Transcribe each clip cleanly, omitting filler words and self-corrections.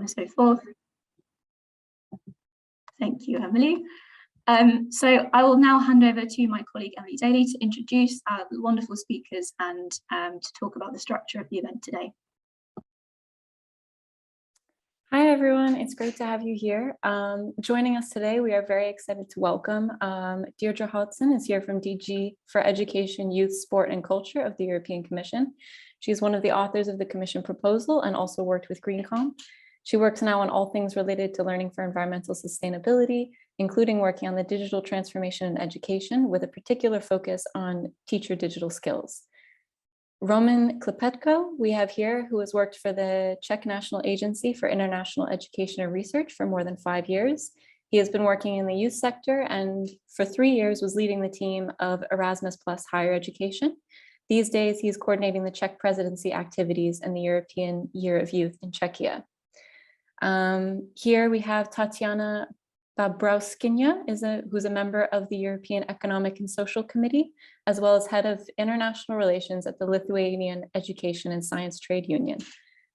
on and so forth. Thank you, Emily. So I will now hand over to my colleague Emily Daly to introduce our wonderful speakers and to talk about the structure of the event today. Hi everyone, it's great to have you here. Joining us today, we are very excited to welcome Deirdre Hodson is here from DG for Education, Youth, Sport and Culture of the European Commission. She's one of the authors of the Commission proposal and also worked with GreenCom. She works now on all things related to learning for environmental sustainability, including working on the digital transformation in education with a particular focus on teacher digital skills. Roman Klepetko, we have here, who has worked for the Czech National Agency for International Education and Research for more than 5 years. He has been working in the youth sector and for 3 years was leading the team of Erasmus Plus Higher Education. These days, he's coordinating the Czech presidency activities and the European Year of Youth in Czechia. Here we have Tatiana Babrauskinya, who's a member of the European Economic and Social Committee, as well as head of international relations at the Lithuanian Education and Science Trade Union.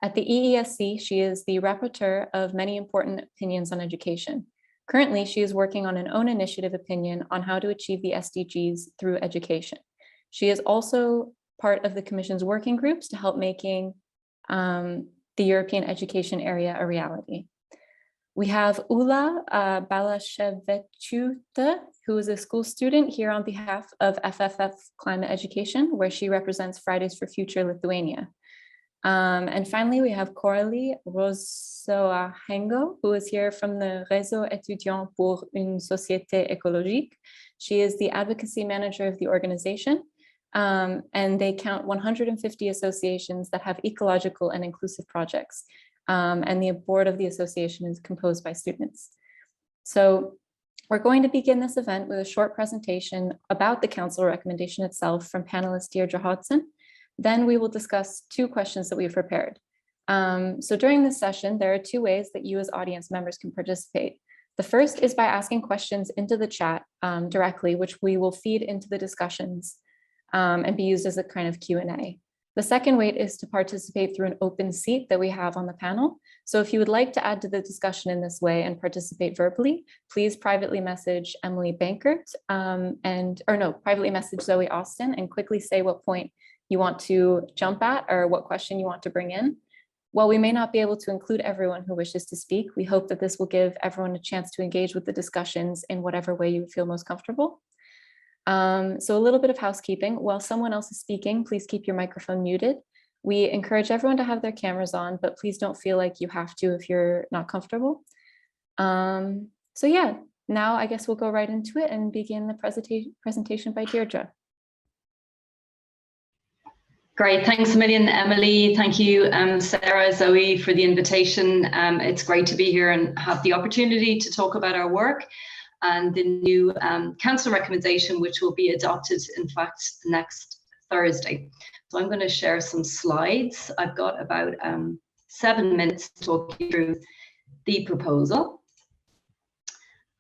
At the EESC, she is the rapporteur of many important opinions on education. Currently, she is working on an own initiative opinion on how to achieve the SDGs through education. She is also part of the Commission's working groups to help making the European education area a reality. We have Ula Balashevechute, who is a school student here on behalf of FFF Climate Education, where she represents Fridays for Future Lithuania. And finally, we have Coralie Rosoahengo, who is here from the Réseau étudiant pour une société écologique. She is the advocacy manager of the organization, and they count 150 associations that have ecological and inclusive projects. And the board of the association is composed by students. So we're going to begin this event with a short presentation about the council recommendation itself from panelist Deirdre Hodson. Then we will discuss 2 questions that we've prepared. So during this session, there are 2 ways that you as audience members can participate. The first is by asking questions into the chat directly, which we will feed into the discussions and be used as a kind of Q&A. The second way is to participate through an open seat that we have on the panel. So if you would like to add to the discussion in this way and participate verbally, please privately message Emily Bankert privately message Zoe Austin and quickly say what point you want to jump at or what question you want to bring in. While we may not be able to include everyone who wishes to speak, we hope that this will give everyone a chance to engage with the discussions in whatever way you feel most comfortable. So a little bit of housekeeping. While someone else is speaking, please keep your microphone muted. We encourage everyone to have their cameras on, but please don't feel like you have to if you're not comfortable. So yeah, now I guess we'll go right into it and begin the presentation by Deirdre. Great, thanks a million, Emily. Thank you, Sarah, Zoe, for the invitation. It's great to be here and have the opportunity to talk about our work and the new council recommendation, which will be adopted, in fact, next Thursday. So I'm going to share some slides. I've got about 7 minutes to talk you through the proposal.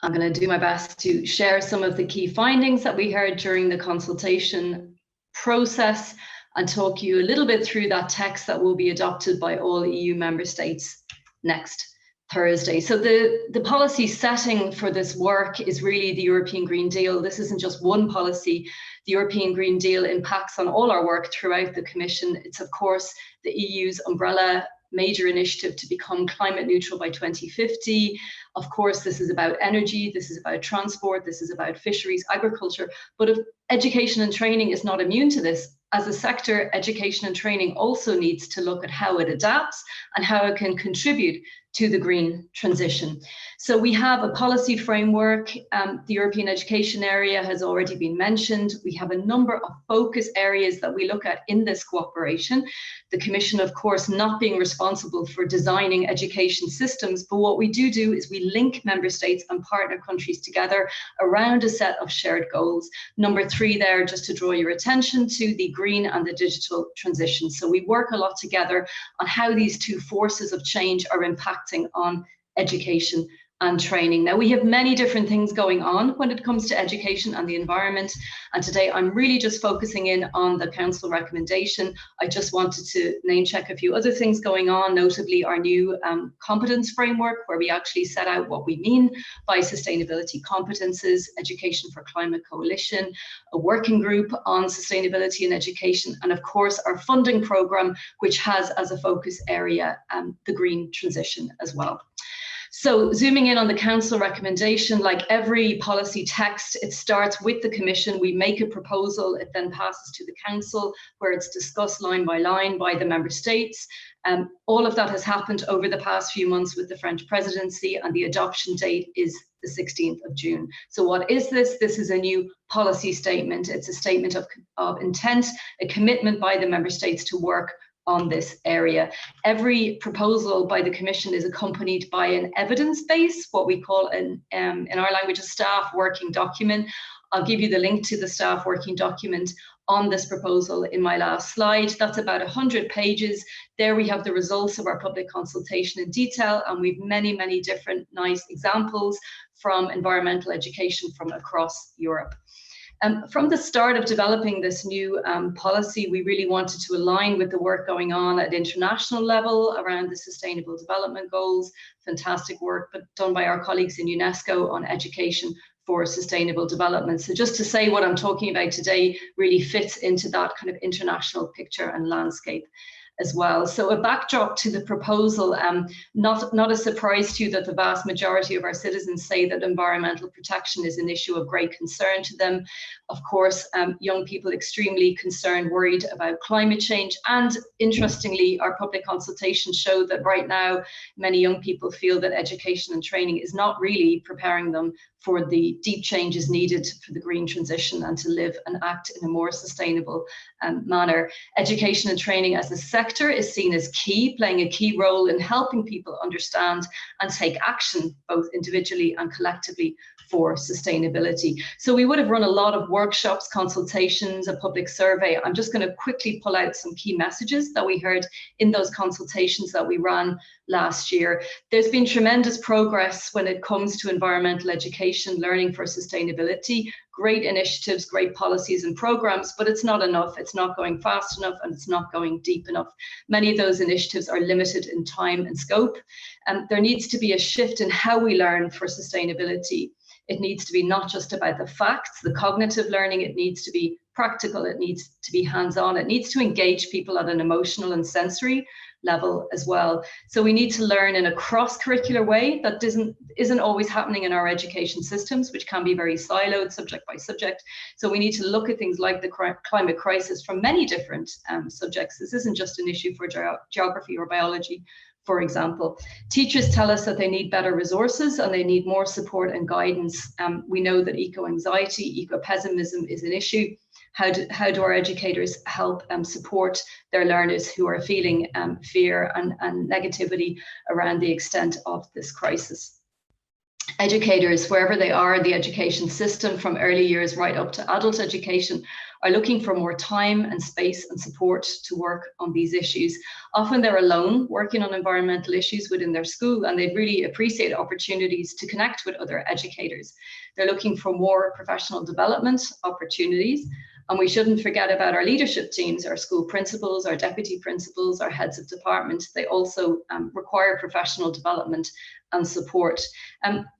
I'm going to do my best to share some of the key findings that we heard during the consultation process and talk you a little bit through that text that will be adopted by all EU member states next Thursday. So the policy setting for this work is really the European Green Deal. This isn't just one policy. The European Green Deal impacts on all our work throughout the Commission. It's of course the EU's umbrella major initiative to become climate neutral by 2050. Of course, this is about energy, this is about transport, this is about fisheries, agriculture, but if education and training is not immune to this. As a sector, education and training also needs to look at how it adapts and how it can contribute to the green transition. So we have a policy framework. The European education area has already been mentioned. We have a number of focus areas that we look at in this cooperation. The Commission, of course, not being responsible for designing education systems, but what we do is we link member states and partner countries together around a set of shared goals. Number 3 there, just to draw your attention to the green and the digital transition. So we work a lot together on how these 2 forces of change are impacting on education and training. Now, we have many different things going on when it comes to education and the environment, and today I'm really just focusing in on the council recommendation. I just wanted to name check a few other things going on, notably our new competence framework, where we actually set out what we mean by sustainability competences, Education for Climate Coalition, a working group on sustainability and education, and of course our funding programme, which has as a focus area the green transition as well. So zooming in on the council recommendation, like every policy text, it starts with the Commission. We make a proposal, it then passes to the council, where it's discussed line by the member states. All of that has happened over the past few months with the French presidency, and the adoption date is the 16th of June. So what is this? This is a new policy statement. It's a statement of intent, a commitment by the member states to work on this area. Every proposal by the Commission is accompanied by an evidence base, what we call in our language a staff working document. I'll give you the link to the staff working document on this proposal in my last slide. That's about 100 pages. There we have the results of our public consultation in detail, and we've many, many different nice examples from environmental education from across Europe. From the start of developing this new policy, we really wanted to align with the work going on at international level around the Sustainable Development Goals. Fantastic work done by our colleagues in UNESCO on education for sustainable development. So just to say what I'm talking about today really fits into that kind of international picture and landscape as well. So a backdrop to the proposal, not a surprise to you that the vast majority of our citizens say that environmental protection is an issue of great concern to them. Of course, young people extremely concerned, worried about climate change. And interestingly, our public consultations show that right now, many young people feel that education and training is not really preparing them for the deep changes needed for the green transition and to live and act in a more sustainable manner. Education and training as a sector is seen as key, playing a key role in helping people understand and take action, both individually and collectively, for sustainability. So we would have run a lot of workshops, consultations, a public survey. I'm just going to quickly pull out some key messages that we heard in those consultations that we ran last year. There's been tremendous progress when it comes to environmental education, learning for sustainability, great initiatives, great policies and programs, but it's not enough. It's not going fast enough, and it's not going deep enough. Many of those initiatives are limited in time and scope. There needs to be a shift in how we learn for sustainability. It needs to be not just about the facts, the cognitive learning. It needs to be practical. It needs to be hands-on. It needs to engage people at an emotional and sensory level as well. So we need to learn in a cross-curricular way that isn't always happening in our education systems, which can be very siloed, subject by subject. So we need to look at things like the climate crisis from many different subjects. This isn't just an issue for geography or biology, for example. Teachers tell us that they need better resources and they need more support and guidance. We know that eco-anxiety, eco-pessimism is an issue. How do our educators help support their learners who are feeling fear and negativity around the extent of this crisis? Educators, wherever they are in the education system, from early years right up to adult education, are looking for more time and space and support to work on these issues. Often they're alone working on environmental issues within their school, and they really appreciate opportunities to connect with other educators. They're looking for more professional development opportunities. And we shouldn't forget about our leadership teams, our school principals, our deputy principals, our heads of department. They also require professional development and support.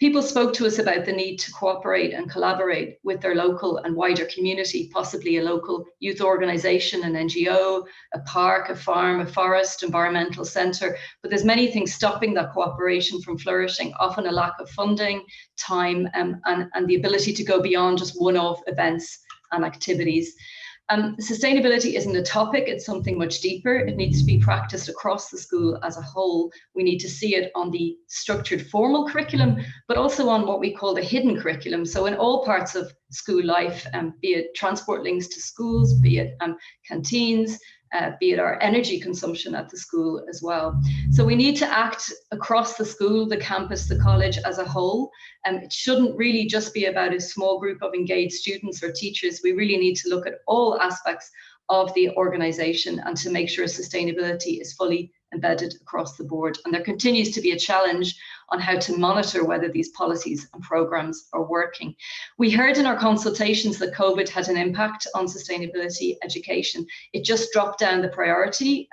People spoke to us about the need to cooperate and collaborate with their local and wider community, possibly a local youth organisation, an NGO, a park, a farm, a forest, environmental centre. But there's many things stopping that cooperation from flourishing, often a lack of funding, time, and the ability to go beyond just one-off events and activities. Sustainability isn't a topic, it's something much deeper. It needs to be practiced across the school as a whole. We need to see it on the structured formal curriculum, but also on what we call the hidden curriculum. So in all parts of school life, be it transport links to schools, be it canteens, be it our energy consumption at the school as well. So we need to act across the school, the campus, the college as a whole. It shouldn't really just be about a small group of engaged students or teachers. We really need to look at all aspects of the organisation and to make sure sustainability is fully embedded across the board. And there continues to be a challenge on how to monitor whether these policies and programs are working. We heard in our consultations that COVID had an impact on sustainability education. It just dropped down the priority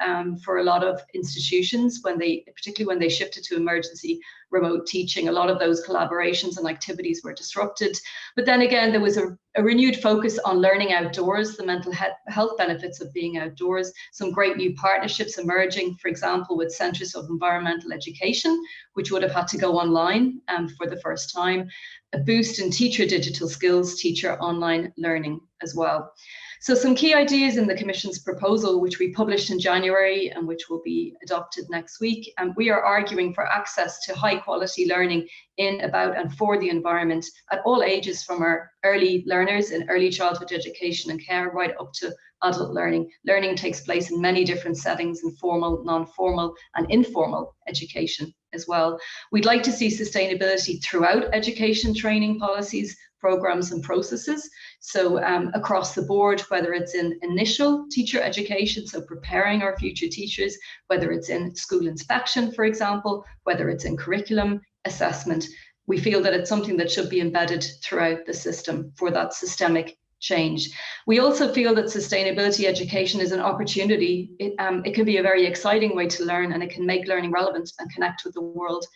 for a lot of institutions particularly when they shifted to emergency remote teaching. A lot of those collaborations and activities were disrupted. But then again, there was a renewed focus on learning outdoors, the mental health benefits of being outdoors, some great new partnerships emerging, for example, with Centres of Environmental Education, which would have had to go online for the first time, a boost in teacher digital skills, teacher online learning as well. So some key ideas in the Commission's proposal, which we published in January and which will be adopted next week. And we are arguing for access to high quality learning in, about and for the environment at all ages, from our early learners in early childhood education and care right up to adult learning. Learning takes place in many different settings, in formal, non-formal and informal education as well. We'd like to see sustainability throughout education training policies, programs and processes. So across the board, whether it's in initial teacher education, so preparing our future teachers, whether it's in school inspection, for example, whether it's in curriculum assessment, we feel that it's something that should be embedded throughout the system for that systemic change. We also feel that sustainability education is an opportunity. It can be a very exciting way to learn, and it can make learning relevant and connect with the world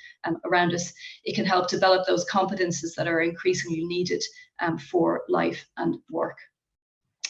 around us. It can help develop those competences that are increasingly needed for life and work.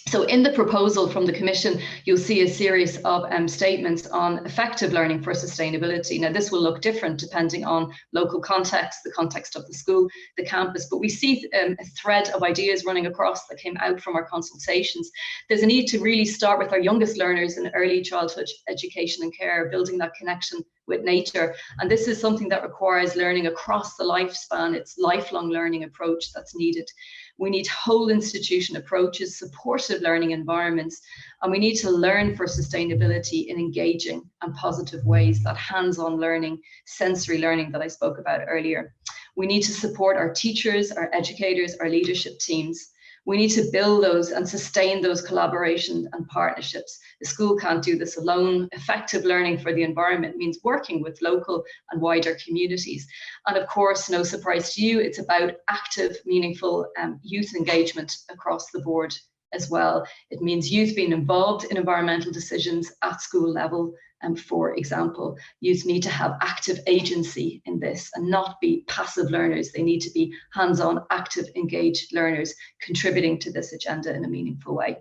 So in the proposal from the Commission, you'll see a series of statements on effective learning for sustainability. Now, this will look different depending on local context, the context of the school, the campus, but we see a thread of ideas running across that came out from our consultations. There's a need to really start with our youngest learners in early childhood education and care, building that connection with nature. And this is something that requires learning across the lifespan. It's lifelong learning approach that's needed. We need whole institution approaches, supportive learning environments, and we need to learn for sustainability in engaging and positive ways, that hands-on learning, sensory learning that I spoke about earlier. We need to support our teachers, our educators, our leadership teams. We need to build those and sustain those collaborations and partnerships. The school can't do this alone. Effective learning for the environment means working with local and wider communities. And of course, no surprise to you, it's about active, meaningful youth engagement across the board as well. It means youth being involved in environmental decisions at school level. And for example, youth need to have active agency in this and not be passive learners. They need to be hands-on, active, engaged learners contributing to this agenda in a meaningful way.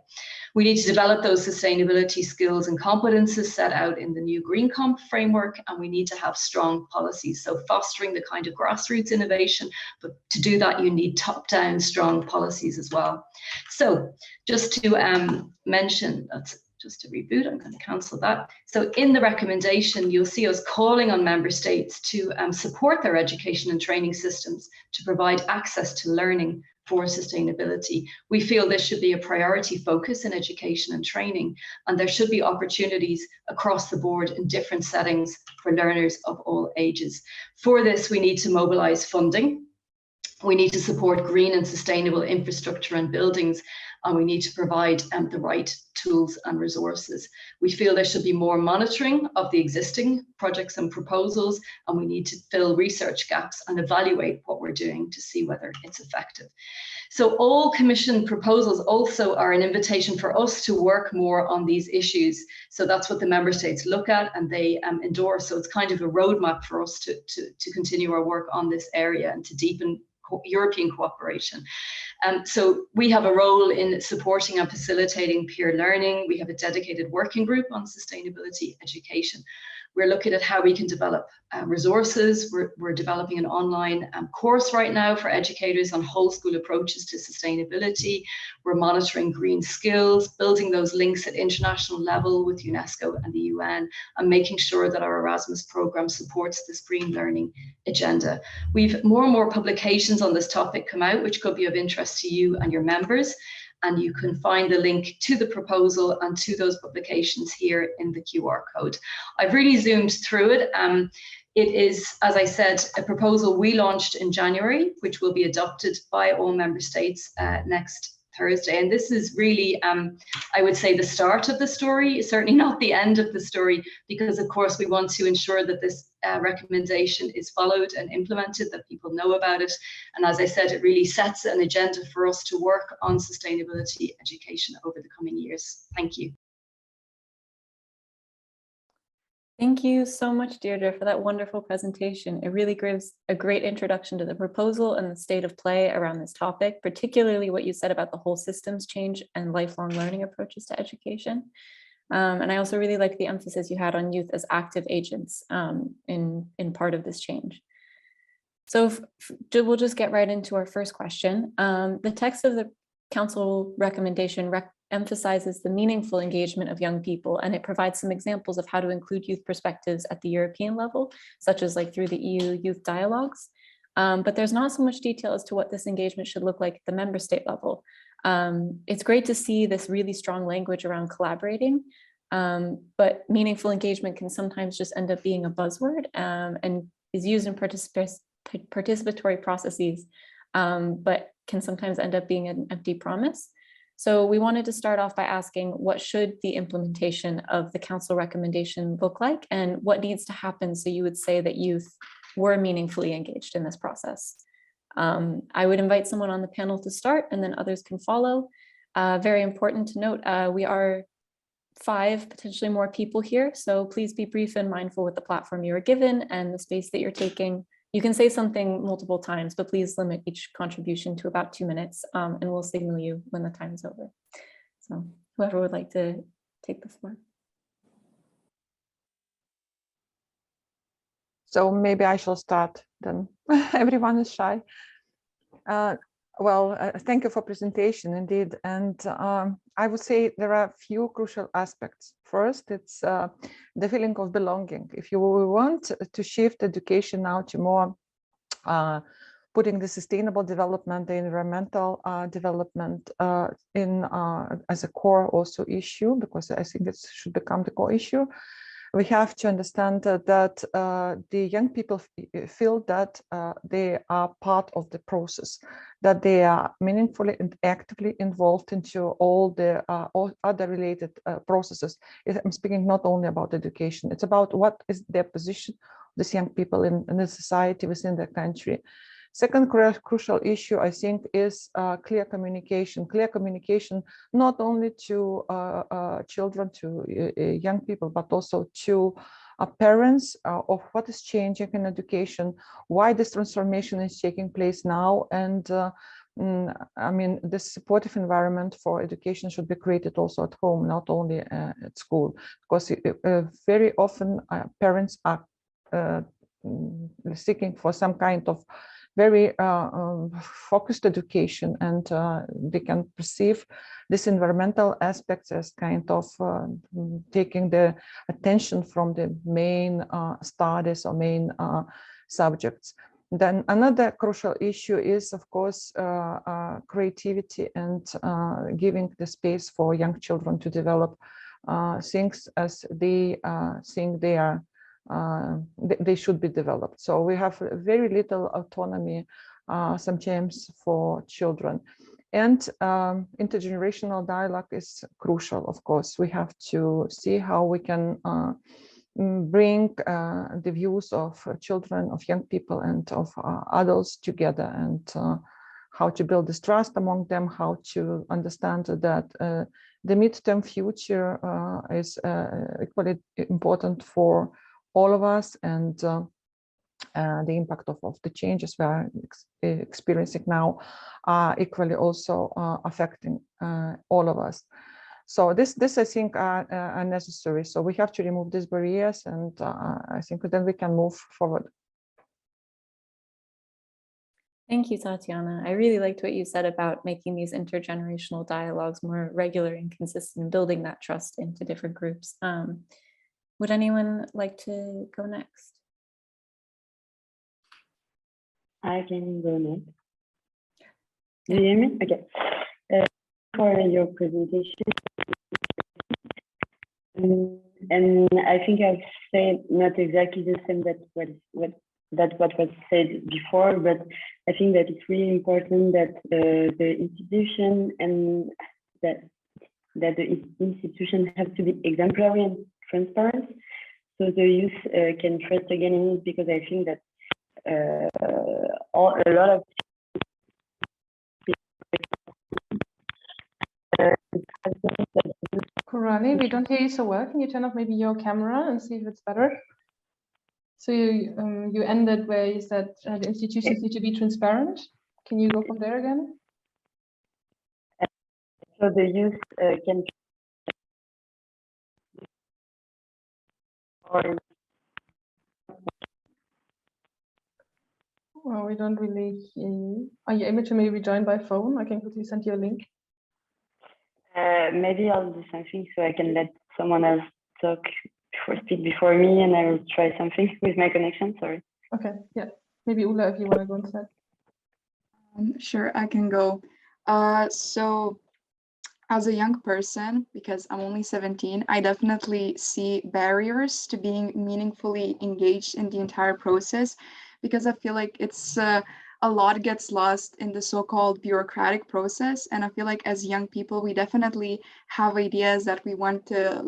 We need to develop those sustainability skills and competences set out in the new Green Comp framework, and we need to have strong policies. So fostering the kind of grassroots innovation, but to do that, you need top-down strong policies as well. So just to mention, just to reboot, I'm going to cancel that. So in the recommendation, you'll see us calling on member states to support their education and training systems to provide access to learning for sustainability. We feel this should be a priority focus in education and training, and there should be opportunities across the board in different settings for learners of all ages. For this, we need to mobilize funding. We need to support green and sustainable infrastructure and buildings, and we need to provide the right tools and resources. We feel there should be more monitoring of the existing projects and proposals, and we need to fill research gaps and evaluate what we're doing to see whether it's effective. So all Commission proposals also are an invitation for us to work more on these issues. So that's what the member states look at and they endorse. So it's kind of a roadmap for us to continue our work on this area and to deepen European cooperation. So we have a role in supporting and facilitating peer learning. We have a dedicated working group on sustainability education. We're looking at how we can develop resources. We're developing an online course right now for educators on whole school approaches to sustainability. We're monitoring green skills, building those links at international level with UNESCO and the UN, and making sure that our Erasmus program supports this green learning agenda. We've more and more publications on this topic come out, which could be of interest to you and your members. And you can find the link to the proposal and to those publications here in the QR code. I've really zoomed through it. It is, as I said, a proposal we launched in January, which will be adopted by all member states next Thursday. And this is really, I would say, the start of the story, certainly not the end of the story, because of course we want to ensure that this recommendation is followed and implemented, that people know about it. And as I said, it really sets an agenda for us to work on sustainability education over the coming years. Thank you. Thank you so much, Deirdre, for that wonderful presentation. It really gives a great introduction to the proposal and the state of play around this topic, particularly what you said about the whole systems change and lifelong learning approaches to education. And I also really like the emphasis you had on youth as active agents in part of this change. So we'll just get right into our first question. The text of the council recommendation emphasizes the meaningful engagement of young people, and it provides some examples of how to include youth perspectives at the European level, such as like through the EU youth dialogues. But there's not so much detail as to what this engagement should look like at the member state level. It's great to see this really strong language around collaborating, but meaningful engagement can sometimes just end up being a buzzword and is used in participatory processes, but can sometimes end up being an empty promise. So we wanted to start off by asking, what should the implementation of the council recommendation look like, and what needs to happen so you would say that youth were meaningfully engaged in this process? I would invite someone on the panel to start, and then others can follow. Very important to note, we are 5, potentially more people here, so please be brief and mindful with the platform you are given and the space that you're taking. You can say something multiple times, but please limit each contribution to about 2 minutes, and we'll signal you when the time is over. So whoever would like to take the floor. So maybe I shall start then. Everyone is shy. Thank you for presentation indeed. And I would say there are a few crucial aspects. First, it's the feeling of belonging. If you want to shift education now to more putting the sustainable development, the environmental development as a core also issue, because I think it should become the core issue, we have to understand that the young people feel that they are part of the process, that they are meaningfully and actively involved into all the all other related processes. I'm speaking not only about education, it's about what is their position, these young people in the society within their country. Second crucial issue, I think, is clear communication. Clear communication not only to children, to young people, but also to parents of what is changing in education, why this transformation is taking place now, and I mean, this supportive environment for education should be created also at home, not only at school, because very often parents are seeking for some kind of very focused education, and they can perceive this environmental aspects as kind of taking the attention from the main studies or main subjects. Then another crucial issue is, of course, creativity and giving the space for young children to develop things as they think they are they should be developed. So we have very little autonomy sometimes for children. And intergenerational dialogue is crucial, of course. We have to see how we can bring the views of children, of young people, and of adults together, and how to build this trust among them, how to understand that the midterm future is equally important for all of us, and the impact of the changes we are experiencing now are equally also affecting all of us. So this I think are necessary. So we have to remove these barriers, and I think then we can move forward. Thank you, Tatiana. I really liked what you said about making these intergenerational dialogues more regular and consistent, building that trust into different groups. Would anyone like to go next? I can go next. Do you hear me? Okay. For your presentation, and I think I've said not exactly the same that what was said before, but I think that it's really important that the institution and that the institution have to be exemplary and transparent. so the youth can trust again in it, because I think that a lot of Corani, we don't hear you so well. Can you turn off maybe your camera and see if it's better? So you ended where you said the institutions need to be transparent. Can you go from there again? So the youth can. Well, we don't really hear you. Are you able to maybe join by phone? I can quickly send you a link. Maybe I'll do something so I can let someone else speak before me, and I will try something with my connection. Sorry. Okay, yeah. Maybe Ula, if you want to go instead. Sure, I can go. So as a young person, because I'm only 17, I definitely see barriers to being meaningfully engaged in the entire process, because I feel like it's a lot gets lost in the so-called bureaucratic process. And I feel like as young people, we definitely have ideas that we want to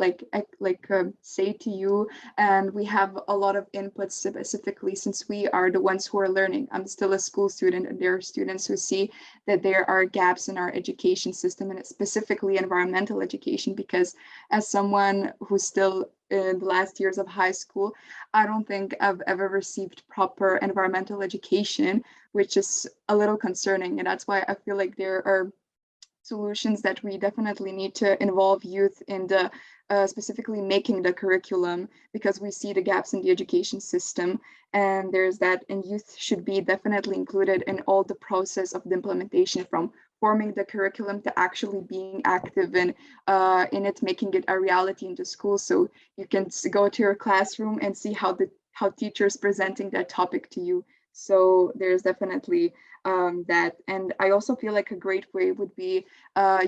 say to you, and we have a lot of inputs specifically since we are the ones who are learning. I'm still a school student, and there are students who see that there are gaps in our education system, and specifically environmental education, because as someone who's still in the last years of high school, I don't think I've ever received proper environmental education, which is a little concerning. And that's why I feel like there are solutions that we definitely need to involve youth in the specifically making the curriculum, because we see the gaps in the education system, and there's that, and youth should be definitely included in all the process of the implementation, from forming the curriculum to actually being active in it, making it a reality in the school. So you can go to your classroom and see how teachers presenting that topic to you. So there's definitely that. And I also feel like a great way would be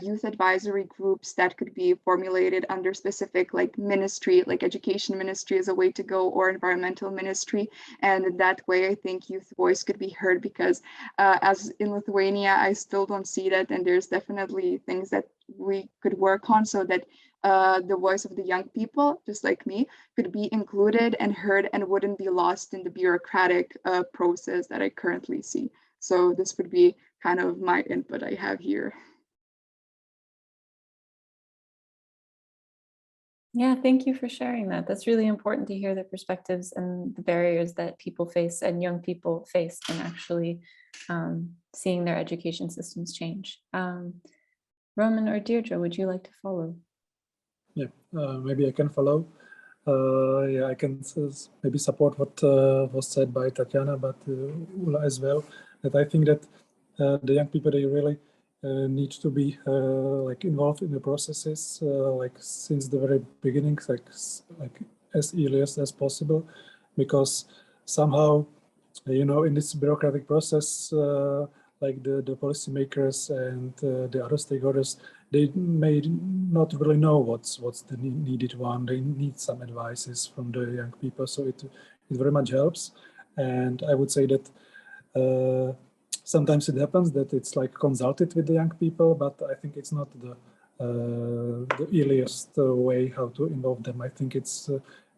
youth advisory groups that could be formulated under specific ministry, like education ministry is a way to go, or environmental ministry. And that way, I think youth voice could be heard, because as in Lithuania, I still don't see that. And there's definitely things that we could work on so that the voice of the young people, just like me, could be included and heard and wouldn't be lost in the bureaucratic process that I currently see. So this would be kind of my input I have here. Yeah, thank you for sharing that. That's really important to hear the perspectives and the barriers that people face and young people face in actually seeing their education systems change. Roman or Deirdre, would you like to follow? Yeah, maybe I can follow. Yeah, I can maybe support what was said by Tatiana, but Ula as well. That I think that the young people, they really need to be involved in the processes since the very beginning, like as early as possible, because somehow in this bureaucratic process, like the policymakers and the other stakeholders, they may not really know what's the needed one. They need some advices from the young people, so it very much helps. And I would say that sometimes it happens that it's consulted with the young people, but I think it's not the earliest way how to involve them. I think it's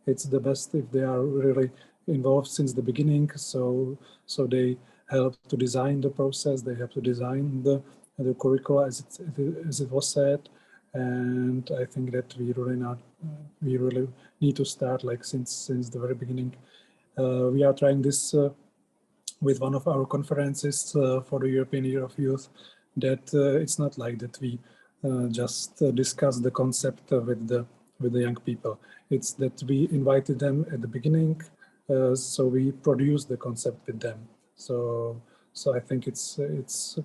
the best if they are really involved since the beginning, so they help to design the process, they have to design the curricula as it was said. And I think that we really need to start since the very beginning. We are trying this with one of our conferences for the European Year of Youth, that it's not like that we just discuss the concept with the young people. It's that we invited them at the beginning, so we produce the concept with them. So I think it's a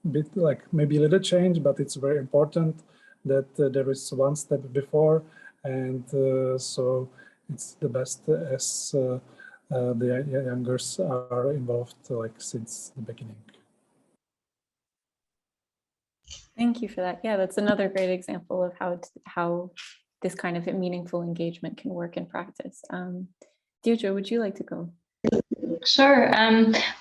bit maybe a little change, but it's very important that there is one step before, and so it's the best as the youngers are involved since the beginning. Thank you for that. Yeah, that's another great example of how this kind of meaningful engagement can work in practice. Deirdre, would you like to go? Sure.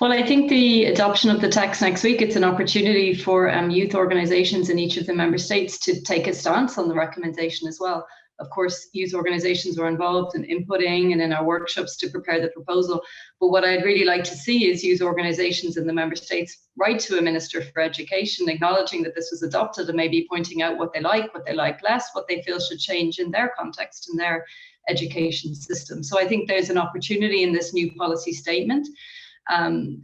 Well, I think the adoption of the text next week, it's an opportunity for youth organizations in each of the member states to take a stance on the recommendation as well. Of course, youth organizations were involved in inputting and in our workshops to prepare the proposal. But what I'd really like to see is youth organizations in the member states write to a Minister for Education, acknowledging that this was adopted and maybe pointing out what they like less, what they feel should change in their context, in their education system. So I think there's an opportunity in this new policy statement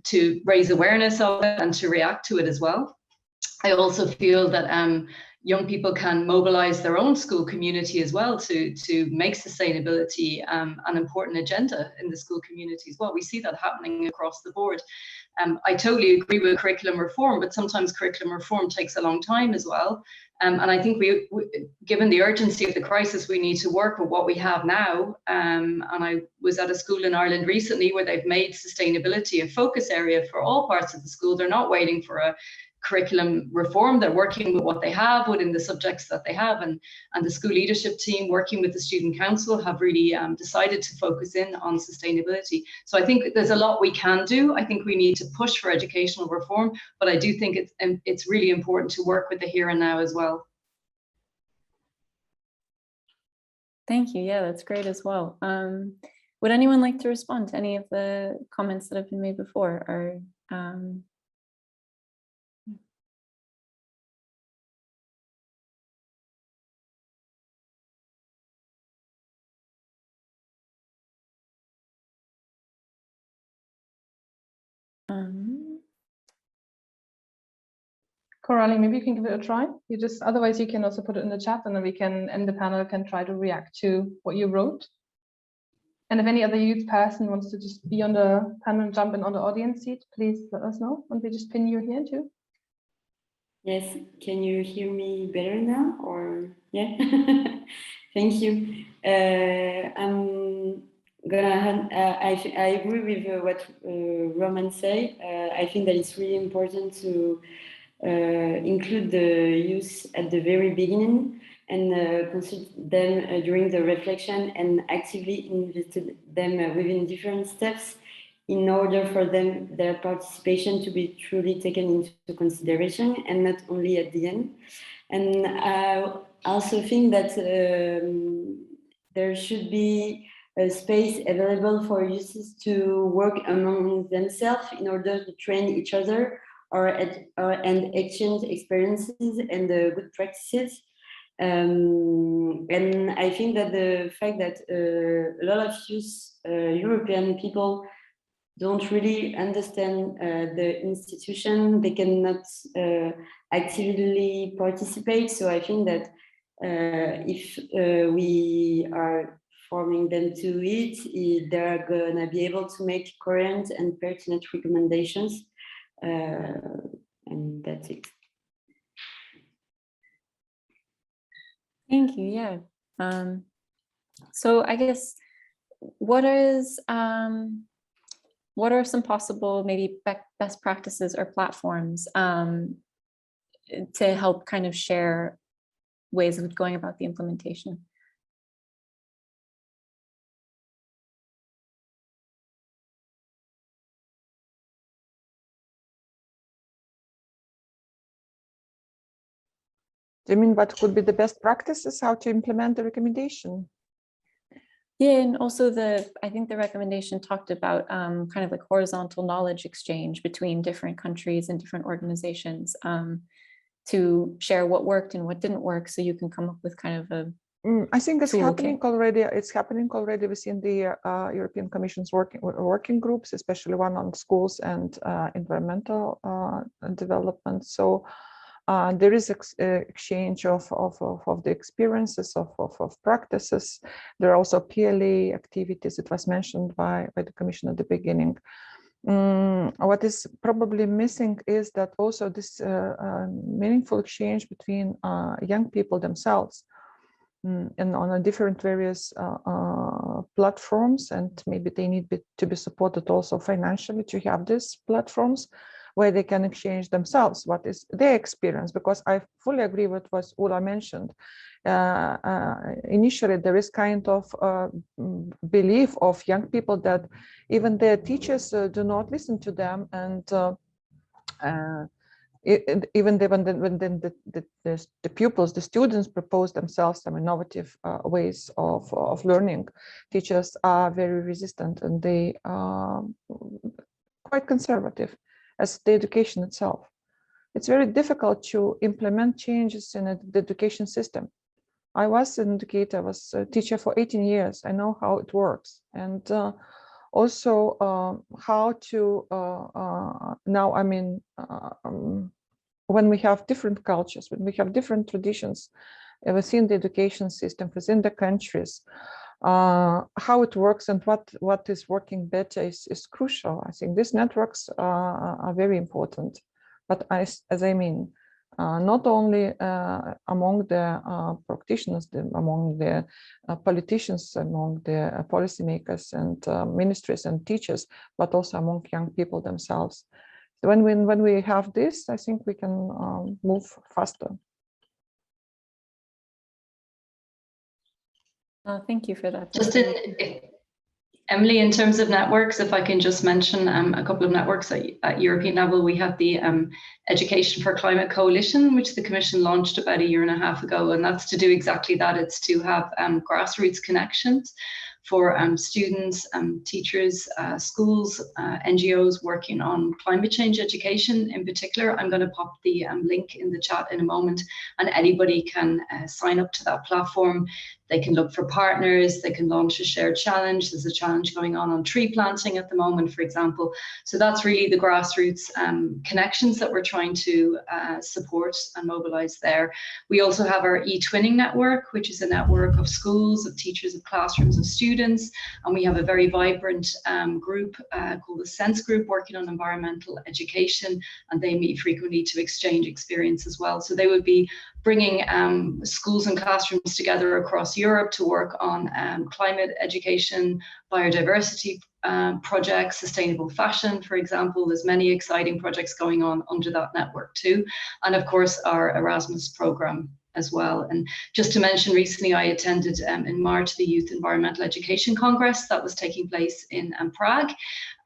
to raise awareness of it and to react to it as well. I also feel that young people can mobilize their own school community as well to make sustainability an important agenda in the school community as well. We see that happening across the board. I totally agree with curriculum reform, but sometimes curriculum reform takes a long time as well. And I think we, given the urgency of the crisis, we need to work with what we have now. And I was at a school in Ireland recently where they've made sustainability a focus area for all parts of the school. They're not waiting for a curriculum reform. They're working with what they have within the subjects that they have, and the school leadership team working with the student council have really decided to focus in on sustainability. So I think there's a lot we can do. I think we need to push for educational reform, but I do think it's really important to work with the here and now as well. Thank you. Yeah, that's great as well. Would anyone like to respond to any of the comments that have been made before? Or Coralie, maybe you can give it a try. You just, otherwise you can also put it in the chat, and then we can, and the panel can try to react to what you wrote. And if any other youth person wants to just be on the panel and jump in on the audience seat, please let us know, and we just pin you here too. Yes, can you hear me better now? Or yeah, thank you. I'm gonna. I agree with what Roman said. I think that it's really important to include the youth at the very beginning and consider them during the reflection and actively invest them within different steps in order for them, their participation to be truly taken into consideration and not only at the end. And I also think that there should be a space available for youth to work among themselves in order to train each other and exchange experiences and good practices. And I think that the fact that a lot of youth, European people, don't really understand the institution, they cannot actively participate. So I think that if we are forming them to it, they're gonna be able to make coherent and pertinent recommendations. And that's it. thank you. Yeah. So I guess what are some possible maybe best practices or platforms to help kind of share ways of going about the implementation? Do you mean what could be the best practices, how to implement the recommendation? Yeah, and also I think the recommendation talked about kind of like horizontal knowledge exchange between different countries and different organizations to share what worked and what didn't work, so you can come up with kind of a I think it's happening toolkit. already. It's happening already within the European Commission's working groups, especially one on schools and environmental development. So there is exchange of the experiences of practices. There are also PLA activities. It was mentioned by the Commission at the beginning. What is probably missing is that also this meaningful exchange between young people themselves and on a different various platforms, and maybe they need to be supported also financially to have these platforms where they can exchange themselves what is their experience, because I fully agree with what Ula mentioned. Initially, there is kind of belief of young people that even their teachers do not listen to them, and even when the pupils, the students propose themselves some innovative ways of learning, teachers are very resistant, and they are quite conservative as the education itself. It's very difficult to implement changes in the education system. I was an educator, I was a teacher for 18 years. I know how it works. And also how to, now, I mean, when we have different cultures, when we have different traditions within the education system, within the countries, how it works and what is working better is crucial. I think these networks are very important. But as I mean, not only among the practitioners, among the politicians, among the policymakers and ministries and teachers, but also among young people themselves. When we have this, I think we can move faster. Thank you for that. Just Emily, in terms of networks, if I can just mention a couple of networks at European level, we have the Education for Climate Coalition, which the Commission launched about 1.5 years ago, and that's to do exactly that. It's to have grassroots connections for students, teachers, schools, NGOs working on climate change education in particular. I'm going to pop the link in the chat in a moment, and anybody can sign up to that platform. They can look for partners, they can launch a shared challenge. There's a challenge going on tree planting at the moment, for example. So that's really the grassroots connections that we're trying to support and mobilize there. We also have our e-twinning network, which is a network of schools, of teachers, of classrooms, of students. And we have a very vibrant group called the Sense Group working on environmental education, and they meet frequently to exchange experience as well. So they would be bringing schools and classrooms together across Europe to work on climate education, biodiversity projects, sustainable fashion, for example. There's many exciting projects going on under that network too. And of course, our Erasmus program as well. And just to mention, recently I attended in March the Youth Environmental Education Congress that was taking place in Prague.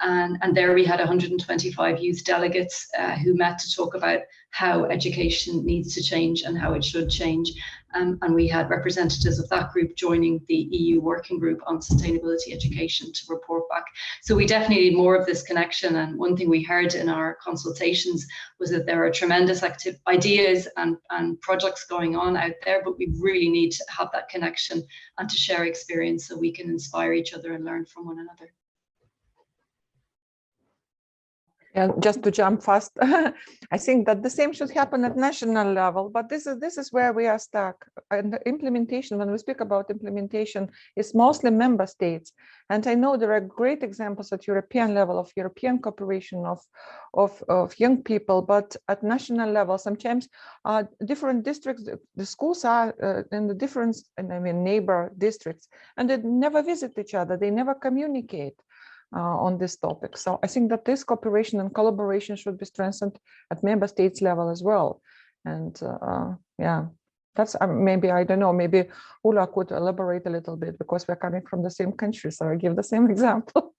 And there we had 125 youth delegates who met to talk about how education needs to change and how it should change. And we had representatives of that group joining the EU working group on sustainability education to report back. So we definitely need more of this connection. And one thing we heard in our consultations was that there are tremendous ideas and projects going on out there, but we really need to have that connection and to share experience so we can inspire each other and learn from one another. And just to jump fast, I think that the same should happen at national level, but this is where we are stuck. And the implementation, when we speak about implementation, is mostly member states. And I know there are great examples at European level of European cooperation of young people, but at national level, sometimes different districts, the schools are in the different, neighbor districts, and they never visit each other, they never communicate on this topic. So I think that this cooperation and collaboration should be strengthened at member states level as well. And yeah, that's maybe, I don't know, maybe Ula could elaborate a little bit, because we're coming from the same country. So I give the same example,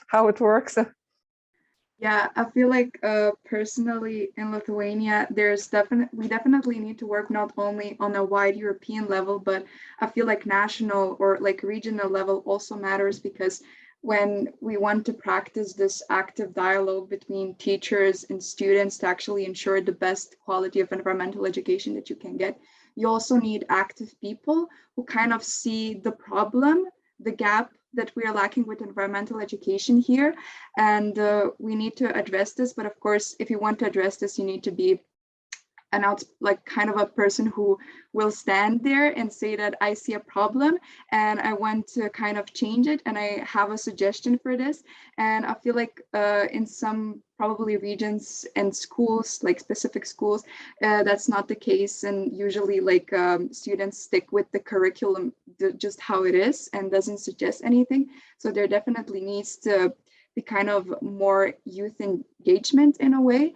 how it works. Yeah, I feel like personally in Lithuania, we definitely need to work not only on a wide European level, but I feel like national or like regional level also matters, because when we want to practice this active dialogue between teachers and students to actually ensure the best quality of environmental education that you can get, you also need active people who kind of see the problem, the gap that we are lacking with environmental education here. And we need to address this. But of course, if you want to address this, you need to be kind of a person who will stand there and say that I see a problem and I want to kind of change it, and I have a suggestion for this. And I feel like in some probably regions and schools, like specific schools, that's not the case. And usually students stick with the curriculum just how it is and doesn't suggest anything. So there definitely needs to be kind of more youth engagement in a way.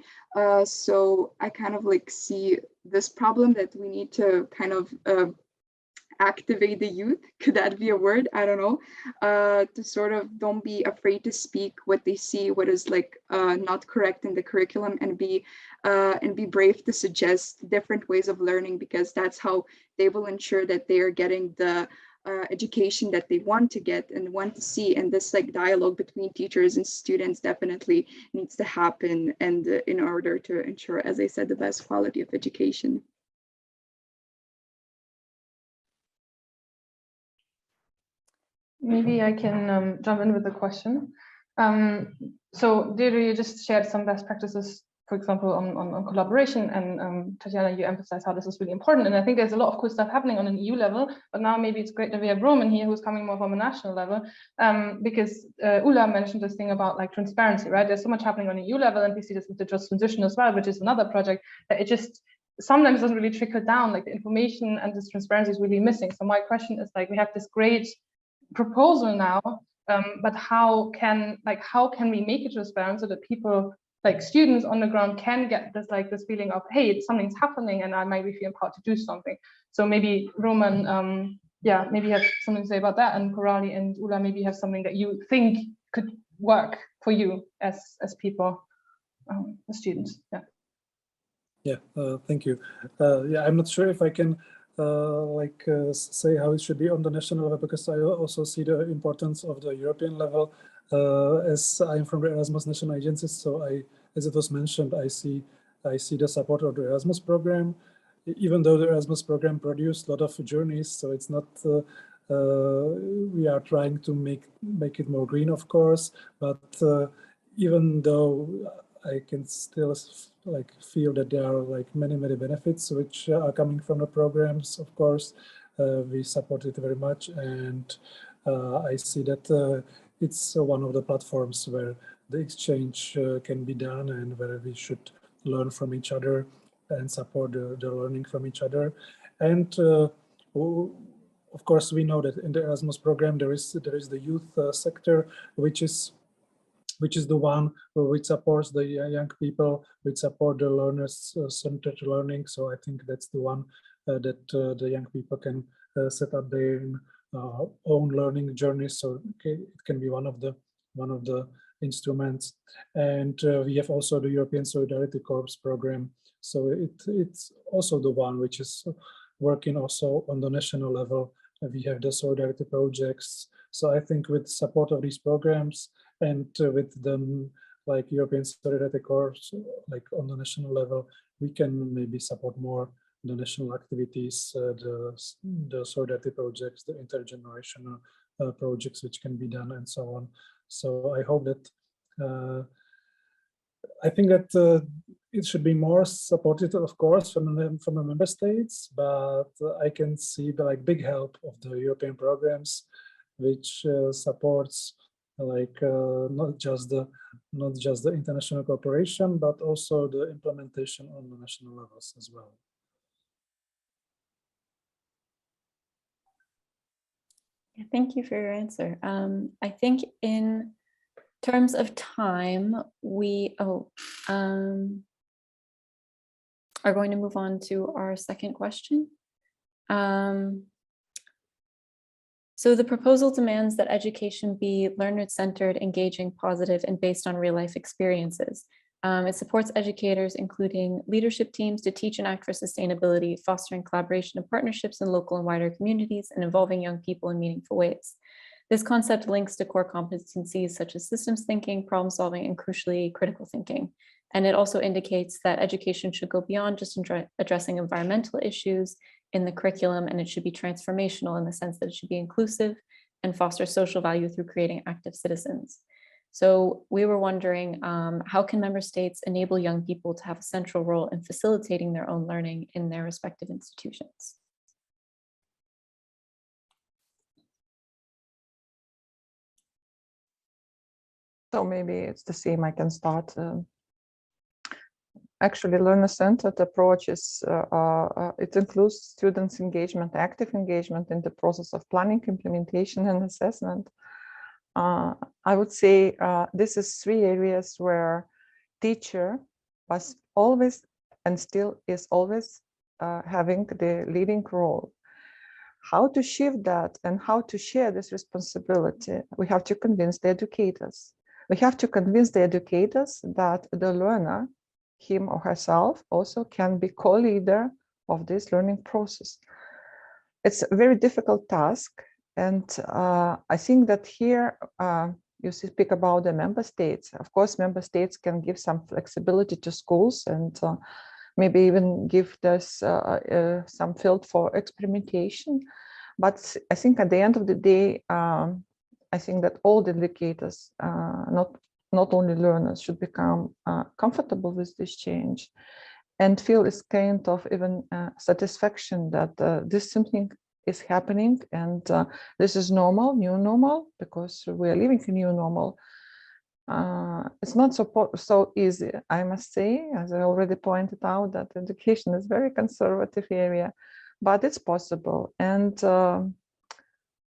So I kind of see this problem that we need to kind of activate the youth, could that be a word? I don't know. To sort of don't be afraid to speak what they see, what is like not correct in the curriculum, and be brave to suggest different ways of learning, because that's how they will ensure that they are getting the education that they want to get and want to see. And this like dialogue between teachers and students definitely needs to happen, and in order to ensure, as I said, the best quality of education. Maybe I can jump in with a question. So Deirdre, you just shared some best practices, for example, on collaboration, and Tatiana, you emphasized how this is really important. And I think there's a lot of cool stuff happening on an EU level, but now maybe it's great that we have Roman here who's coming more from a national level, because Ula mentioned this thing about like transparency, right? There's so much happening on an EU level, and we see this with the Just Transition as well, which is another project that it just sometimes doesn't really trickle down, like the information and this transparency is really missing. So my question is, like, we have this great proposal now, but how can we make it transparent so that people, like students on the ground, can get this feeling of, hey, something's happening and I might be feeling empowered to do something. So maybe Roman, yeah, maybe you have something to say about that, and Corali and Ula, maybe have something that you think could work for you as people, as students. Thank you. Yeah, I'm not sure if I can say how it should be on the national level, because I also see the importance of the European level, as I'm from the Erasmus National Agency. So as it was mentioned, I see the support of the Erasmus program, even though the Erasmus program produced a lot of journeys. So it's not, we are trying to make it more green, of course, but even though I can still feel that there are many benefits which are coming from the programs. Of course, we support it very much, and I see that it's one of the platforms where the exchange can be done, and where we should learn from each other and support the learning from each other. And of course, we know that in the Erasmus program there is the youth sector, which is the one which supports the young people, which support the learners-centered learning. So I think that's the one that the young people can set up their own learning journeys. So it can be one of the instruments. And we have also the European Solidarity Corps program. So it's also the one which is working also on the national level. We have the solidarity projects. So I think with support of these programs, and with them European Solidarity Corps, on the national level, we can maybe support more the national activities, the solidarity projects, the intergenerational projects which can be done, and so on. So I hope that, I think that it should be more supported, of course, from the member states, but I can see the big help of the European programs, which supports not just the international cooperation, but also the implementation on the national levels as well. Thank you for your answer. I think in terms of time, we are going to move on to our second question. So the proposal demands that education be learner-centered, engaging, positive, and based on real-life experiences. It supports educators, including leadership teams, to teach and act for sustainability, fostering collaboration and partnerships in local and wider communities, and involving young people in meaningful ways. This concept links to core competencies such as systems thinking, problem solving, and crucially, critical thinking. And it also indicates that education should go beyond just addressing environmental issues in the curriculum, and it should be transformational in the sense that it should be inclusive and foster social value through creating active citizens. So we were wondering, how can member states enable young people to have a central role in facilitating their own learning in their respective institutions? So maybe it's the same, I can start. Actually, learner-centered approach is, it includes students' engagement, active engagement in the process of planning, implementation, and assessment. I would say this is 3 areas where teacher was always and still is always having the leading role. how to shift that and how to share this responsibility. We have to convince the educators. We have to convince the educators that the learner, him or herself, also can be co-leader of this learning process. It's a very difficult task. And I think that here you speak about the member states. Of course, member states can give some flexibility to schools and maybe even give this some field for experimentation. But I think at the end of the day, I think that all the educators, not only learners, should become comfortable with this change and feel this kind of even satisfaction that this something is happening and this is normal, new normal, because we are living in new normal. It's not so easy, I must say, as I already pointed out, that education is a very conservative area, but it's possible. And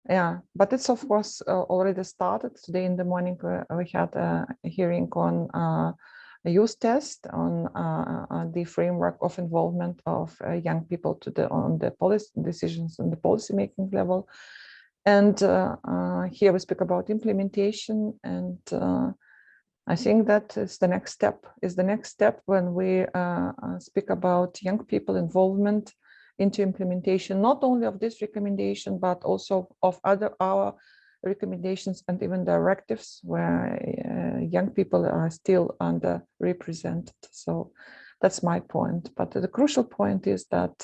yeah, but it's of course already started. Today in the morning we had a hearing on a youth test on the framework of involvement of young people on the policy decisions on the policy making level. And here we speak about implementation, and I think that is the next step. Is the next step when we speak about young people involvement into implementation, not only of this recommendation, but also of our recommendations and even directives where young people are still underrepresented. So that's my point. But the crucial point is that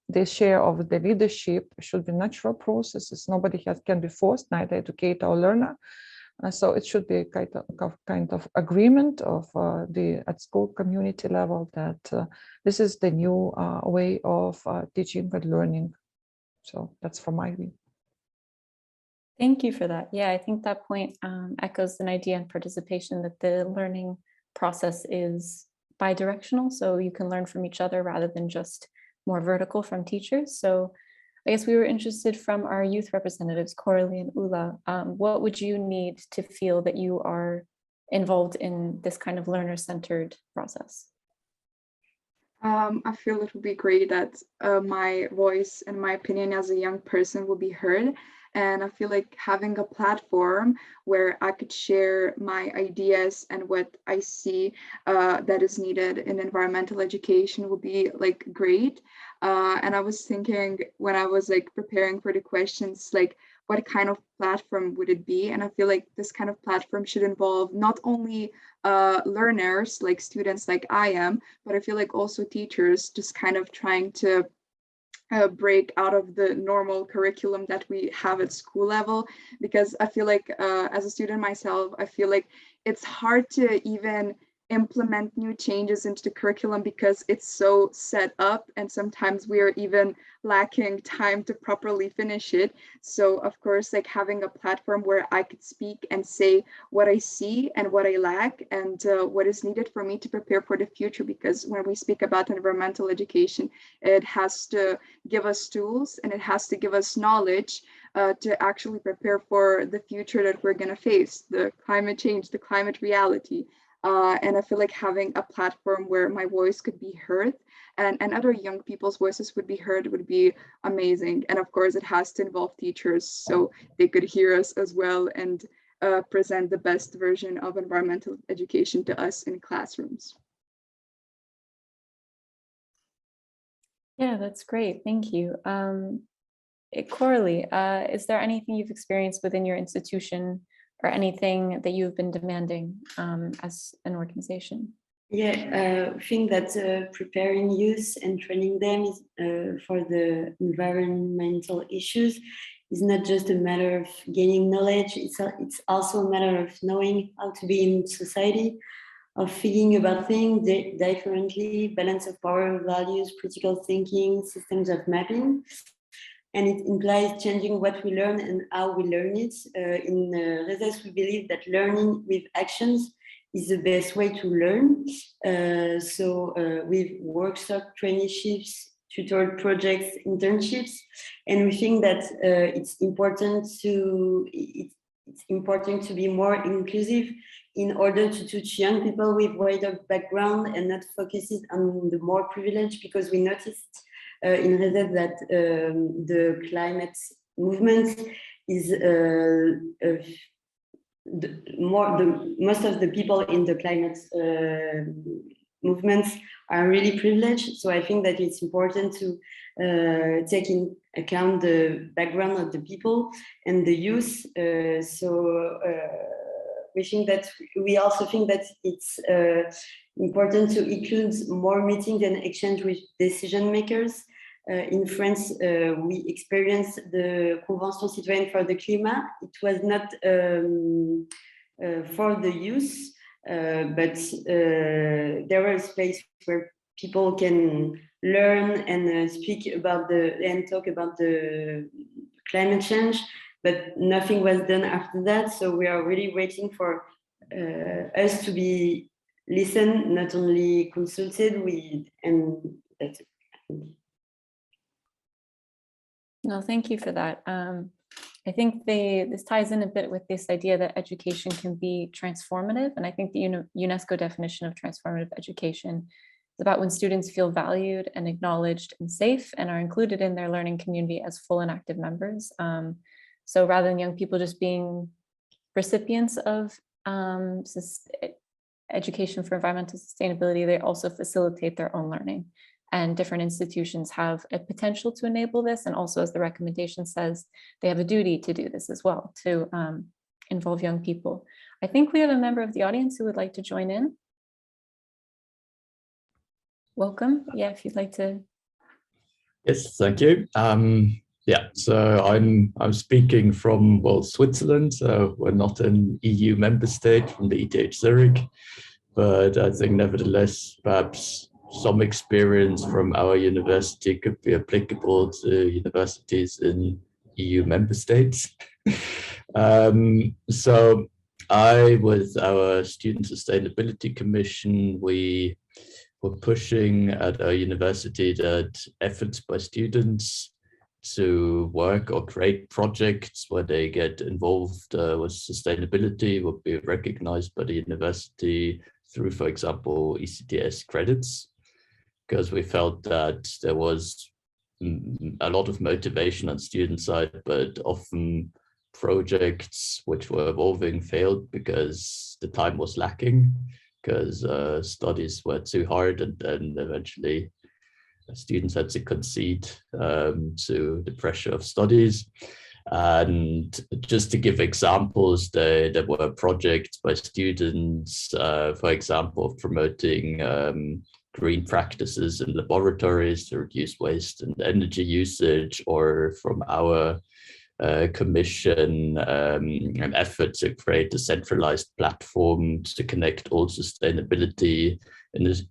the share of the leadership should be natural processes. Nobody can be forced, neither educator or learner. So it should be a kind of agreement of at school community level that this is the new way of teaching and learning. So that's from my view. Thank you for that. Yeah, I think that point echoes an idea in participation that the learning process is bidirectional, so you can learn from each other rather than just more vertical from teachers. So I guess we were interested from our youth representatives, Coralie and Ula, what would you need to feel that you are involved in this kind of learner-centered process? I feel it would be great that my voice and my opinion as a young person will be heard. And I feel like having a platform where I could share my ideas and what I see that is needed in environmental education would be like great. And I was thinking when I was like preparing for the questions, like what kind of platform would it be? And I feel like this kind of platform should involve not only learners, like students like I am, but I feel like also teachers just kind of trying to break out of the normal curriculum that we have at school level, because I feel like as a student myself, I feel like it's hard to even implement new changes into the curriculum because it's so set up, and sometimes we are even lacking time to properly finish it. So of course, like having a platform where I could speak and say what I see and what I lack and what is needed for me to prepare for the future, because when we speak about environmental education, it has to give us tools and it has to give us knowledge to actually prepare for the future that we're going to face, the climate change, the climate reality. And I feel like having a platform where my voice could be heard and other young people's voices would be heard would be amazing. And of course, it has to involve teachers so they could hear us as well and present the best version of environmental education to us in classrooms. Yeah, that's great. Thank you. Coralie, is there anything you've experienced within your institution or anything that you've been demanding as an organization? Yeah, I think that preparing youth and training them for the environmental issues is not just a matter of gaining knowledge, it's also a matter of knowing how to be in society, of thinking about things differently, balance of power, values, critical thinking, systems of mapping. And it implies changing what we learn and how we learn it. In RESES, we believe that learning with actions is the best way to learn. With workshop, traineeships, tutored projects, internships, and we think that it's important to be more inclusive in order to teach young people with wider background and not focus it on the more privileged, because we noticed in research that the climate movement is most of the people in the climate movements are really privileged. So I think that it's important to take in account the background of the people and the youth. We also think that it's important to include more meetings and exchange with decision makers. In France, we experienced the Convention Citoyenne for the Climat. It was not for the youth, but there was a space where people can learn and speak about and talk about the climate change, but nothing was done after that. So we are really waiting for us to be listened, not only consulted. And that's it. No, thank you for that. I think this ties in a bit with this idea that education can be transformative. And I think the UNESCO definition of transformative education is about when students feel valued and acknowledged and safe and are included in their learning community as full and active members. So rather than young people just being recipients of education for environmental sustainability, they also facilitate their own learning. And different institutions have a potential to enable this. And also, as the recommendation says, they have a duty to do this as well, to involve young people. I think we have a member of the audience who would like to join in. Welcome. Yeah, if you'd like to. Yes, thank you. Yeah, so I'm speaking from, well, Switzerland. So we're not an EU member state from the ETH Zurich, but I think nevertheless, perhaps some experience from our university could be applicable to universities in EU member states. So I, with our Student Sustainability Commission, we were pushing at our university that efforts by students to work or create projects where they get involved with sustainability would be recognized by the university through, for example, ECTS credits, because we felt that there was a lot of motivation on student side, but often projects which were evolving failed because the time was lacking, because studies were too hard, and then eventually students had to concede to the pressure of studies. And just to give examples, there were projects by students, for example, of promoting green practices in laboratories to reduce waste and energy usage, or from our commission, an effort to create a centralized platform to connect all sustainability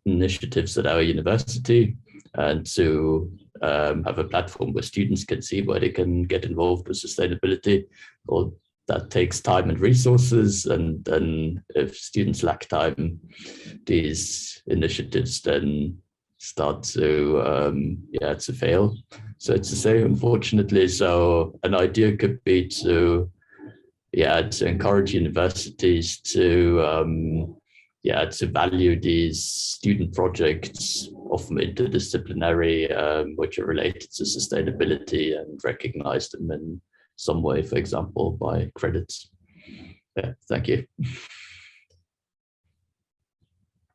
initiatives at our university, and to have a platform where students can see where they can get involved with sustainability. Well, that takes time and resources, and then if students lack time, these initiatives then start to fail, so to say, unfortunately. So an idea could be to encourage universities to value these student projects, often interdisciplinary, which are related to sustainability, and recognize them in some way, for example, by credits. Yeah, thank you.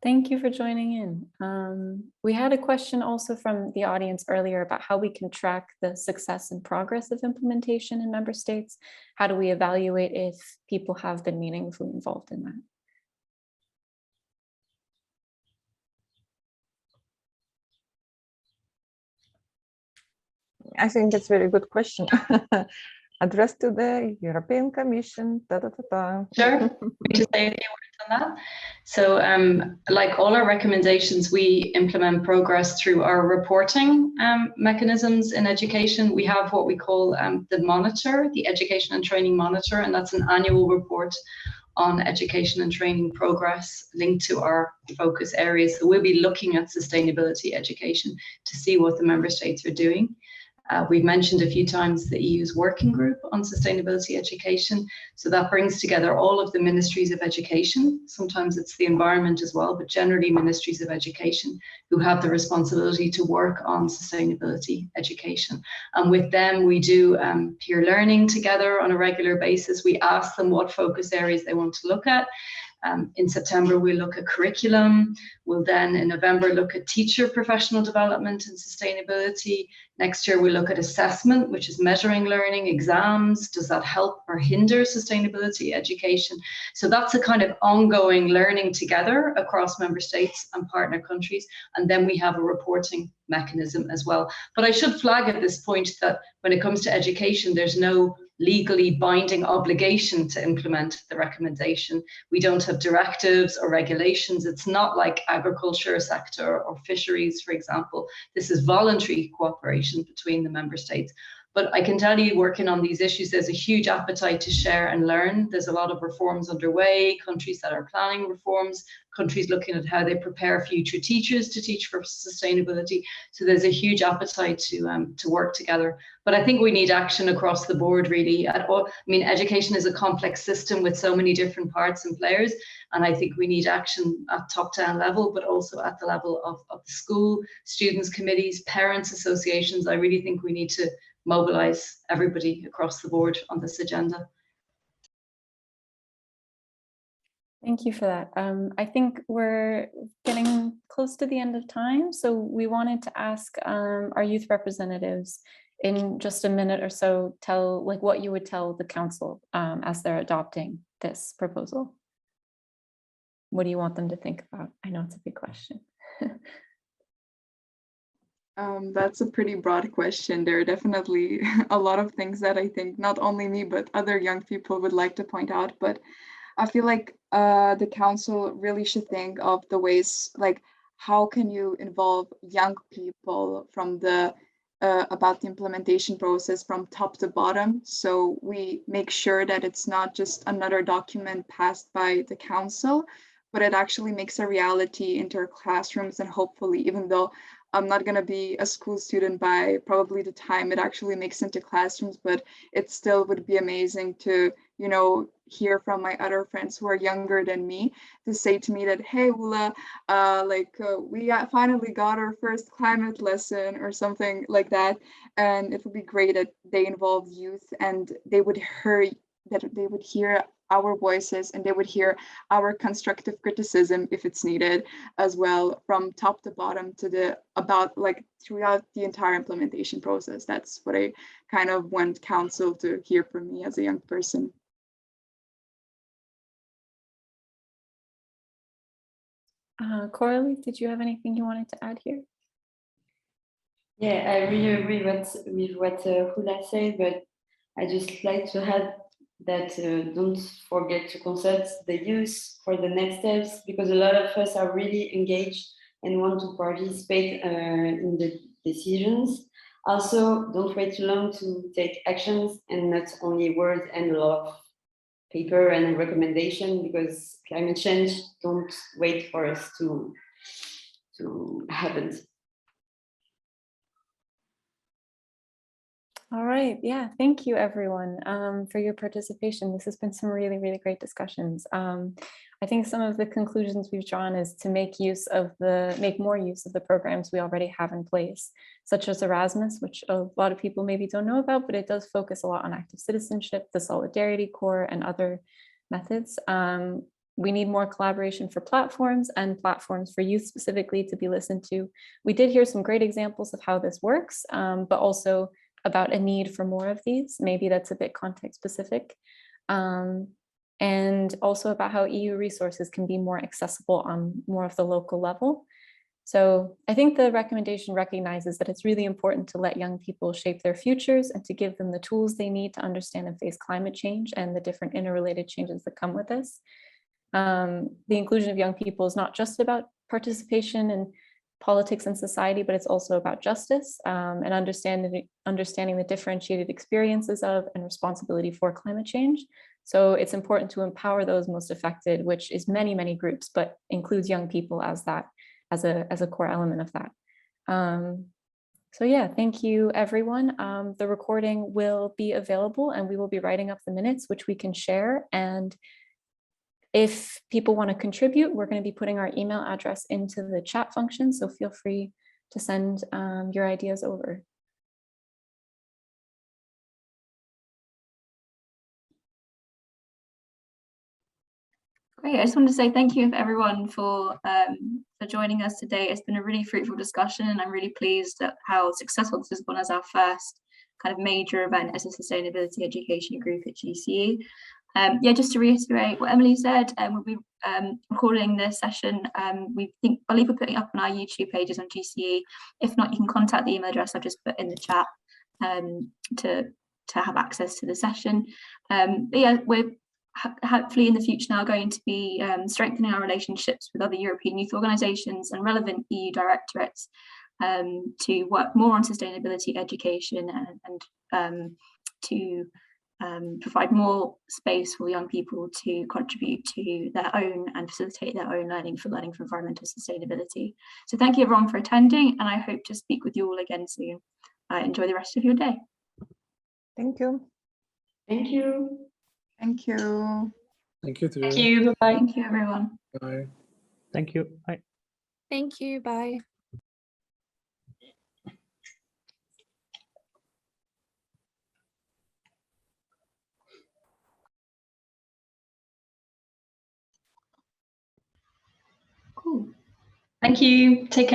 Thank you for joining in. We had a question also from the audience earlier about how we can track the success and progress of implementation in member states. How do we evaluate if people have been meaningfully involved in that? I think it's a very good question. Addressed to the European Commission. Sure, we just say a few words on that. So like all our recommendations, we implement progress through our reporting mechanisms in education. We have what we call the monitor, the Education and Training Monitor, and that's an annual report on education and training progress linked to our focus areas. So we'll be looking at sustainability education to see what the member states are doing. We've mentioned a few times the EU's working group on sustainability education. So that brings together all of the ministries of education. Sometimes it's the environment as well, but generally ministries of education who have the responsibility to work on sustainability education. And with them, we do peer learning together on a regular basis. We ask them what focus areas they want to look at. In September, we'll look at curriculum. We'll then in November look at teacher professional development and sustainability. Next year, we'll look at assessment, which is measuring learning, exams. Does that help or hinder sustainability education? So that's a kind of ongoing learning together across member states and partner countries. And then we have a reporting mechanism as well. But I should flag at this point that when it comes to education, there's no legally binding obligation to implement the recommendation. We don't have directives or regulations. It's not like agriculture sector or fisheries, for example. This is voluntary cooperation between the member states. But I can tell you, working on these issues, there's a huge appetite to share and learn. There's a lot of reforms underway, countries that are planning reforms, countries looking at how they prepare future teachers to teach for sustainability. So there's a huge appetite to work together. But I think we need action across the board, really. I mean, education is a complex system with so many different parts and players. And I think we need action at top-down level, but also at the level of the school, students' committees, parents' associations. I really think we need to mobilize everybody across the board on this agenda. Thank you for that. I think we're getting close to the end of time. So we wanted to ask our youth representatives in just a minute or so, tell like what you would tell the council as they're adopting this proposal. What do you want them to think about? I know it's a big question. That's a pretty broad question. There are definitely a lot of things that I think not only me, but other young people would like to point out. But I feel like the council really should think of the ways, like how can you involve young people from the about the implementation process from top to bottom. So we make sure that it's not just another document passed by the council, but it actually makes a reality into our classrooms. And hopefully, even though I'm not going to be a school student by probably the time it actually makes into classrooms, but it still would be amazing to, you know, hear from my other friends who are younger than me to say to me that, hey, Ula, we finally got our first climate lesson or something like that. And it would be great that they involve youth and they would hear our voices and they would hear our constructive criticism if it's needed as well, from top to bottom to throughout the entire implementation process. That's what I kind of want council to hear from me as a young person. Coralie, did you have anything you wanted to add here? Yeah, I really agree with what Hula said, but I just like to add that don't forget to consult the youth for the next steps, because a lot of us are really engaged and want to participate in the decisions. Also, don't wait too long to take actions, and not only words and a lot of paper and recommendation, because climate change don't wait for us to happen. All right, yeah, thank you everyone for your participation. This has been some really, really great discussions. I think some of the conclusions we've drawn is to make more use of the programs we already have in place, such as Erasmus, which a lot of people maybe don't know about, but it does focus a lot on active citizenship, the Solidarity Corps, and other methods. We need more collaboration for platforms and platforms for youth specifically to be listened to. We did hear some great examples of how this works, but also about a need for more of these. Maybe that's a bit context specific. And also about how EU resources can be more accessible on more of the local level. So I think the recommendation recognizes that it's really important to let young people shape their futures and to give them the tools they need to understand and face climate change and the different interrelated changes that come with this. The inclusion of young people is not just about participation in politics and society, but it's also about justice and understanding the differentiated experiences of and responsibility for climate change. So it's important to empower those most affected, which is many, many groups, but includes young people as a core element of that. So yeah, thank you everyone. The recording will be available and we will be writing up the minutes, which we can share. And if people want to contribute, we're going to be putting our email address into the chat function. So feel free to send your ideas over. Great. I just want to say thank you everyone for joining us today. It's been a really fruitful discussion, and I'm really pleased at how successful this has gone as our first kind of major event as a sustainability education group at GCE. Yeah, just to reiterate what Emily said, we'll be recording this session. We think I'll leave it putting up on our YouTube pages on GCE. If not, you can contact the email address I've just put in the chat to have access to the session. But yeah, we're hopefully in the future now going to be strengthening our relationships with other European youth organisations and relevant EU directorates to work more on sustainability education and to provide more space for young people to contribute to their own and facilitate their own learning for environmental sustainability. So thank you everyone for attending, and I hope to speak with you all again soon. Enjoy the rest of your day. Thank you. Thank you. Thank you. Thank you. Thank you. Bye. Thank you everyone. Bye. Thank you. Bye. Thank you. Bye. Cool. Thank you. Take care.